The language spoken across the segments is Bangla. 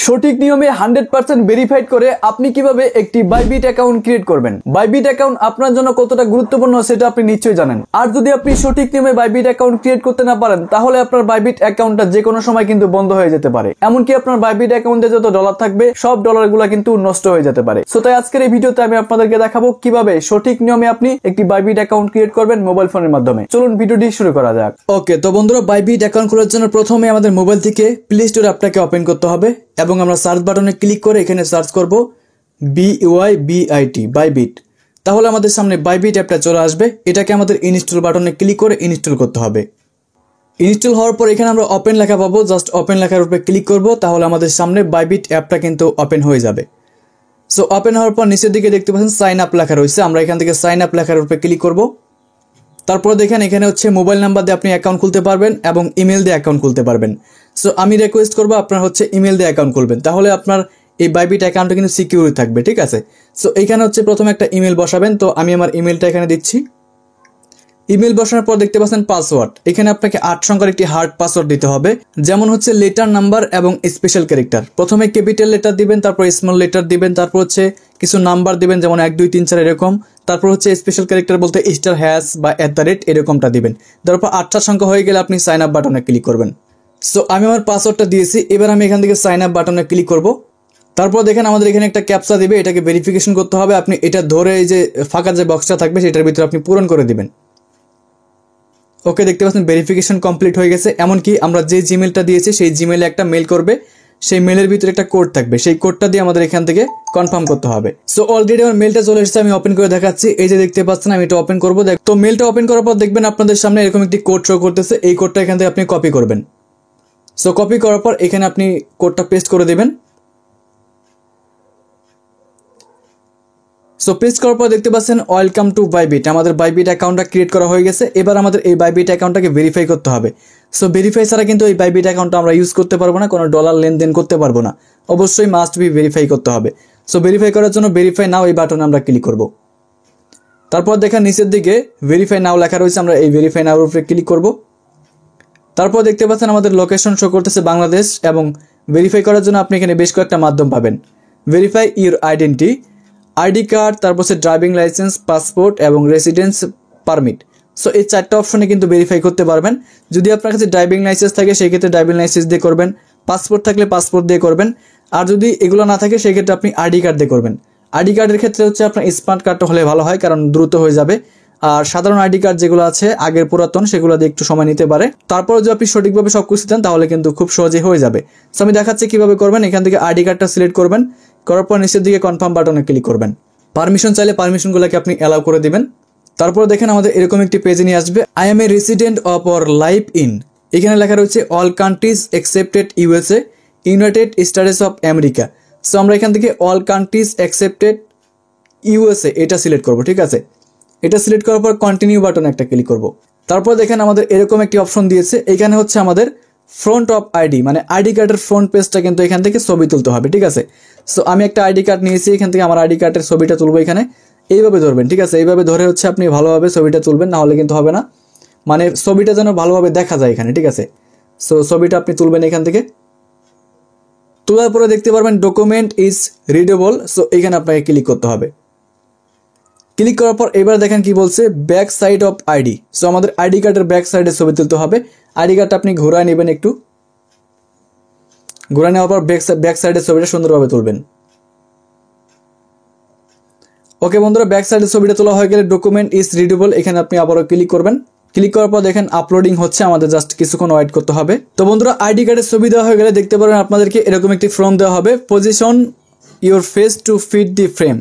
সঠিক নিয়মে 100% ভেরিফাইড করে আপনি কিভাবে একটি বাইবিট অ্যাকাউন্ট ক্রিয়েট করবেন। বাইবিট অ্যাকাউন্ট আপনার জন্য কতটা গুরুত্বপূর্ণ সেটা আপনি নিশ্চয়ই জানেন। আর যদি আপনি সঠিক নিয়মে বাইবিট অ্যাকাউন্ট ক্রিয়েট করতে না পারেন, তাহলে আপনার বাইবিট অ্যাকাউন্টটা যে কোনো সময় কিন্তু বন্ধ হয়ে যেতে পারে। এমনকি আপনার বাইবিট অ্যাকাউন্টে যত ডলার থাকবে সব ডলারগুলো কিন্তু নষ্ট হয়ে যেতে পারে। সো তাই আজকের এই ভিডিওতে আমি আপনাদেরকে দেখাবো কিভাবে সঠিক নিয়মে আপনি একটি বাইবিট অ্যাকাউন্ট ক্রিয়েট করবেন মোবাইল ফোনের মাধ্যমে। চলুন ভিডিওটি শুরু করা যাক। ওকে, তো বন্ধুরা, বাইবিট অ্যাকাউন্ট খোলার জন্য প্রথমে আমাদের মোবাইল থেকে প্লে স্টোর অ্যাপটাকে ওপেন করতে হবে এবং আমরা সার্চ বাটনে ক্লিক করে এখানে সার্চ করব BYBIT বাইবিট। তাহলে আমাদের সামনে বাইবিট অ্যাপটা চলে আসবে। এটাকে আমাদের ইনস্টল বাটনে ক্লিক করে ইনস্টল করতে হবে। ইনস্টল হওয়ার পর এখানে আমরা ওপেন লেখা পাবো। জাস্ট ওপেন লেখার উপরে ক্লিক করব, তাহলে আমাদের সামনে বাইবিট অ্যাপটা কিন্তু ওপেন হয়ে যাবে। সো ওপেন হওয়ার পর নিচের দিকে দেখতে পাচ্ছেন সাইন আপ লেখা রয়েছে। আমরা এখান থেকে সাইন আপ লেখার উপরে ক্লিক করব। তারপর দেখেন এখানে হচ্ছে মোবাইল নাম্বার দিয়ে আপনি অ্যাকাউন্ট খুলতে পারবেন এবং ইমেল দিয়ে অ্যাকাউন্ট খুলতে পারবেন। সো আমি রিকোয়েস্ট করবো আপনার হচ্ছে ইমেল দিয়ে অ্যাকাউন্ট খুলবেন, তাহলে আপনার এই বাইবিট অ্যাকাউন্টটা কিন্তু সিকিউর থাকবে। ঠিক আছে, সো এইখানে হচ্ছে প্রথমে একটা ইমেল বসাবেন। তো আমি আমার ইমেলটা এখানে দিচ্ছি। ইমেল বসানোর পর দেখতে পাচ্ছেন পাসওয়ার্ড। এখানে আপনাকে 8 সংখ্যার একটি হার্ড পাসওয়ার্ড দিতে হবে, যেমন হচ্ছে লেটার, নাম্বার এবং স্পেশাল ক্যারেক্টার। প্রথমে ক্যাপিটাল লেটার দিবেন, তারপর স্মল লেটার দিবেন, তারপর হচ্ছে কিছু নাম্বার দিবেন, যেমন 1 2 3 4 এরকম। তারপর হচ্ছে স্পেশাল ক্যারেক্টার বলতে স্টার, হ্যাশ বা @ এরকমটা দিবেন। তারপর 8টা সংখ্যা হয়ে গেলে আপনি সাইন আপ বাটনে ক্লিক করবেন। সো আমি আমার পাসওয়ার্ডটা দিয়েছি। এবার আমি এখান থেকে সাইন আপ বাটনে ক্লিক করব। তারপর দেখেন আমাদের এখানে একটা ক্যাপচা দিবে, এটাকে ভেরিফিকেশন করতে হবে। আপনি এটা ধরে এই যে ফাঁকা যে বক্সটা থাকবে সেটার ভিতরে আপনি পূরণ করে দিবেন। ওকে, দেখতে পাচ্ছেন ভেরিফিকেশন কমপ্লিট হয়ে গেছে। এমনকি আমরা যে জিমেলটা দিয়েছি সেই জিমেলে একটা মেল করবে, সেই মেলের ভিতরে একটা কোড থাকবে, সেই কোডটা দিয়ে আমাদের এখান থেকে কনফার্ম করতে হবে। সো অলরেডি আমার মেলটা চলে এসেছে, আমি ওপেন করে দেখাচ্ছি। এই যে দেখতে পাচ্ছেন আমি এটা ওপেন করবো। তো মেলটা ওপেন করার পর দেখবেন আপনাদের সামনে এরকম একটি কোড শো করতেছে। এই কোডটা এখান থেকে আপনি কপি করবেন। সো কপি করার পর এখানে আপনি কোডটা পেস্ট করে দেবেন। সো পেস্ট করার পর দেখতে পাচ্ছেন ওয়েলকাম টু বাইবিট। আমাদের বাইবিট অ্যাকাউন্টটা ক্রিয়েট করা হয়ে গেছে। এবার আমাদের এই বাইবিট অ্যাকাউন্টটাকে ভেরিফাই করতে হবে। সো ভেরিফাই ছাড়া কিন্তু এই বাইবিট অ্যাকাউন্টটা আমরা ইউজ করতে পারবো না, কোনো ডলার লেনদেন করতে পারবো না। অবশ্যই মাস্ট বি ভেরিফাই করতে হবে। সো ভেরিফাই করার জন্য ভেরিফাই নাও এই বাটনে আমরা ক্লিক করব। তারপর দেখেন নিচের দিকে ভেরিফাই নাও লেখা রয়েছে, আমরা এই ভেরিফাই নাওর উপরে ক্লিক করব। তারপর দেখতে পাচ্ছেন আমাদের লোকেশন শো করতেছে বাংলাদেশ, এবং ভেরিফাই করার জন্য আপনি এখানে বেশ কয়েকটা মাধ্যম পাবেন। Verify your identity, ID card, তারপর হচ্ছে ড্রাইভিং লাইসেন্স, পাসপোর্ট এবং রেসিডেন্স পারমিট। সো এই 4টা অপশনে কিন্তু ভেরিফাই করতে পারবেন। যদি আপনার কাছে ড্রাইভিং লাইসেন্স থাকে সেই ক্ষেত্রে ড্রাইভিং লাইসেন্স দিয়ে করবেন, পাসপোর্ট থাকলে পাসপোর্ট দিয়ে করবেন, আর যদি এগুলো না থাকে সেই ক্ষেত্রে আপনি আইডি কার্ড দিয়ে করবেন। আইডি কার্ডের ক্ষেত্রে হচ্ছে আপনার স্মার্ট কার্ডটা হলে ভালো হয়, কারণ দ্রুত হয়ে যাবে। আর সাধারণ আইডি কার্ড যেগুলো আছে আগের পুরাতন, সেগুলো দিয়ে একটু সময় নিতে পারে। তারপরে যদি আপনি সঠিকভাবে সবকিছু দেন তাহলে কিন্তু খুব সহজে হয়ে যাবে। সো আমি দেখাচ্ছি কিভাবে করবেন। এখান থেকে আইডি কার্ডটা সিলেক্ট করবেন, করার পর নিচের দিকে কনফার্ম বাটনে ক্লিক করবেন। পারমিশন চাইলে পারমিশনগুলোকে আপনি অ্যালাউ করে দিবেন। তারপর দেখেন আমাদের এরকম একটি পেজে নিয়ে আসবে। I M A resident of or live in, এখানে লেখা রয়েছে all countries accepted USA, United states of America. So আমরা এখান থেকে অল কান্ট্রিজ এক্সেপ্টেড USA এটা সিলেক্ট করব। ঠিক আছে, এটা সিলেক্ট করার পর কন্টিনিউ বাটনে একটা ক্লিক করব। তারপর দেখেন আমাদের এরকম একটি অপশন দিয়েছে। এখানে হচ্ছে আমাদের ফ্রন্ট অফ আইডি, মানে আইডি কার্ডের ফ্রন্ট পেজটা কিন্তু এখান থেকে ছবি তুলতে হবে। ঠিক আছে, সো আমি একটা আইডি কার্ড নিয়েছি, এখান থেকে আমার আইডি কার্ডের ছবিটা তুলবো। এখানে এইভাবে ধরবেন। ঠিক আছে, এইভাবে ধরে হচ্ছে আপনি ভালোভাবে ছবিটা তুলবেন, না হলে কিন্তু হবে না। মানে ছবিটা যেন ভালোভাবে দেখা যায় এখানে। ঠিক আছে, সো ছবিটা আপনি তুলবেন এখান থেকে। তোলার পরে দেখতে পারবেন ডকুমেন্ট ইজ রিডেবল। সো এখানে আপনাকে ক্লিক করতে হবে। ক্লিক করার পর এবার দেখেন কি বলছে, back side of ID. So আমাদের আইডি কার্ডের ব্যাক সাইডে ছবি তুলতে হবে। আইডি কার্ডটা আপনি ঘোরায় নেবেন, একটু ঘোরায় নেওয়ার পর ব্যাক সাইডের ছবিটা সুন্দরভাবে তুলবেন। ওকে বন্ধুরা, ব্যাক সাইডের ছবিটা তোলা হয়ে গেলে ডকুমেন্ট ইজ রিডেবল, এখানে আপনি আবারও ক্লিক করবেন। ক্লিক করার পর দেখেন আপলোডিং হচ্ছে, আমাদের জাস্ট কিছুক্ষণ ওয়েট করতে হবে। তো বন্ধুরা, আইডি কার্ডের ছবি দেওয়া হয়ে গেলে দেখতে পারেন আপনাদেরকে এরকম একটি ফর্ম দেওয়া হবে, position your face to fit the frame.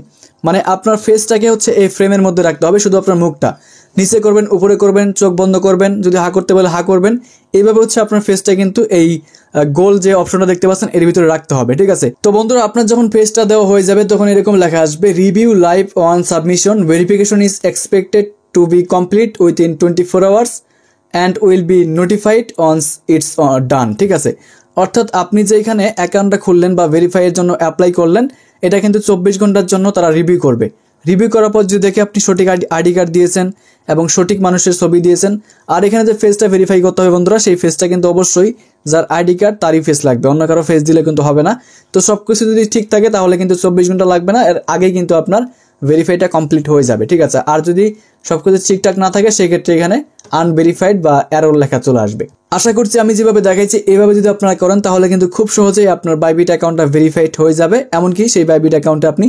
মানে আপনার ফেসটাকে হচ্ছে এই ফ্রেমের মধ্যে রাখতে হবে, শুধু আপনার মুখটা। নিচে করবেন, উপরে করবেন, চোখ বন্ধ করবেন, যদি হা করতে বলে হা করবেন। এইভাবে হচ্ছে আপনার ফেসটা কিন্তু এই গোল যে অপশনটা দেখতে পাচ্ছেন এর ভিতরে রাখতে হবে। ঠিক আছে, তো বন্ধুরা আপনার যখন ফেসটা দেওয়া হয়ে যাবে তখন এরকম লেখা আসবে, review live on submission, verification is expected to be complete within 24 hours and will be notified once it's done. ঠিক আছে, অর্থাৎ আপনি যে এখানে অ্যাকাউন্টটা খুললেন বা ভেরিফাইয়ের জন্য অ্যাপ্লাই করলেন, এটা কিন্তু 24 ঘন্টার জন্য তারা রিভিউ করবে। রিভিউ করার পর যদি দেখে আপনি সঠিক আইডি কার্ড দিয়েছেন এবং সঠিক মানুষের ছবি দিয়েছেন, আর এখানে যে ফেসটা ভেরিফাই করতে হবে বন্ধুরা, সেই ফেসটা কিন্তু অবশ্যই যার আইডি কার্ড তারই ফেস লাগবে, অন্য কারো ফেস দিলে কিন্তু হবে না। তো সবকিছু যদি ঠিক থাকে তাহলে কিন্তু 24 ঘন্টা লাগবে না, এর আগে কিন্তু আপনার ভেরিফাইটা কমপ্লিট হয়ে যাবে, ঠিক আছে। আর যদি সবকিছু ঠিকঠাক না থাকে সেক্ষেত্রে এখানে আনভেরিফাইড বা এরর লেখা চলে আসবে। আশা করছি আমি যেভাবে দেখাইছি এইভাবে যদি আপনারা করেন তাহলে কিন্তু খুব সহজেই আপনার বাইবিট অ্যাকাউন্টটা ভেরিফাইড হয়ে যাবে, এমনকি সেই বাইবিট অ্যাকাউন্টে আপনি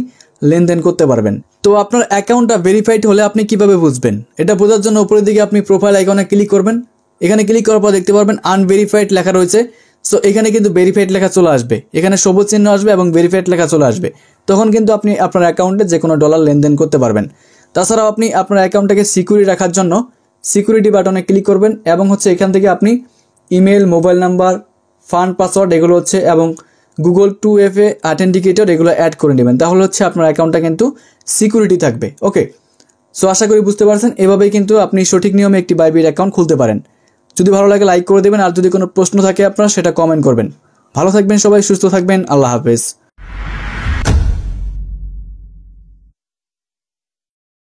লেনদেন করতে পারবেন। তো আপনার অ্যাকাউন্টটা ভেরিফাইড হলে আপনি কিভাবে বুঝবেন? এটা বোঝার জন্য উপরের দিকে আপনি প্রোফাইল আইকনে ক্লিক করবেন। এখানে ক্লিক করার পর দেখতে পারবেন আনভেরিফাইড লেখা রয়েছে। সো এখানে কিন্তু ভেরিফাইড লেখা চলে আসবে, এখানে সবুজ চিহ্ন আসবে এবং ভেরিফাইড লেখা চলে আসবে। তখন কিন্তু আপনি আপনার অ্যাকাউন্টে যে কোনো ডলার লেনদেন করতে পারবেন। তাছাড়াও আপনি আপনার অ্যাকাউন্টটাকে সিকিউরিটি রাখার জন্য সিকিউরিটি বাটনে ক্লিক করবেন এবং এখান থেকে আপনি email, mobile number, fund password এগুলো এবং গুগল 2FA অথেন্টিকেটর এগুলো অ্যাড করে নেবেন, তাহলে আপনার অ্যাকাউন্টটা কিন্তু সিকিউরিটি থাকবে। ওকে, সো আশা করি বুঝতে পারছেন, এভাবেই কিন্তু আপনি সঠিক নিয়মে একটি বাইবিট অ্যাকাউন্ট খুলতে পারেন। যদি ভালো লাগে লাইক করে দেবেন, আর যদি কোনো প্রশ্ন থাকে আপনার সেটা কমেন্ট করবেন। ভালো থাকবেন সবাই, সুস্থ থাকবেন, আল্লাহ হাফেজ।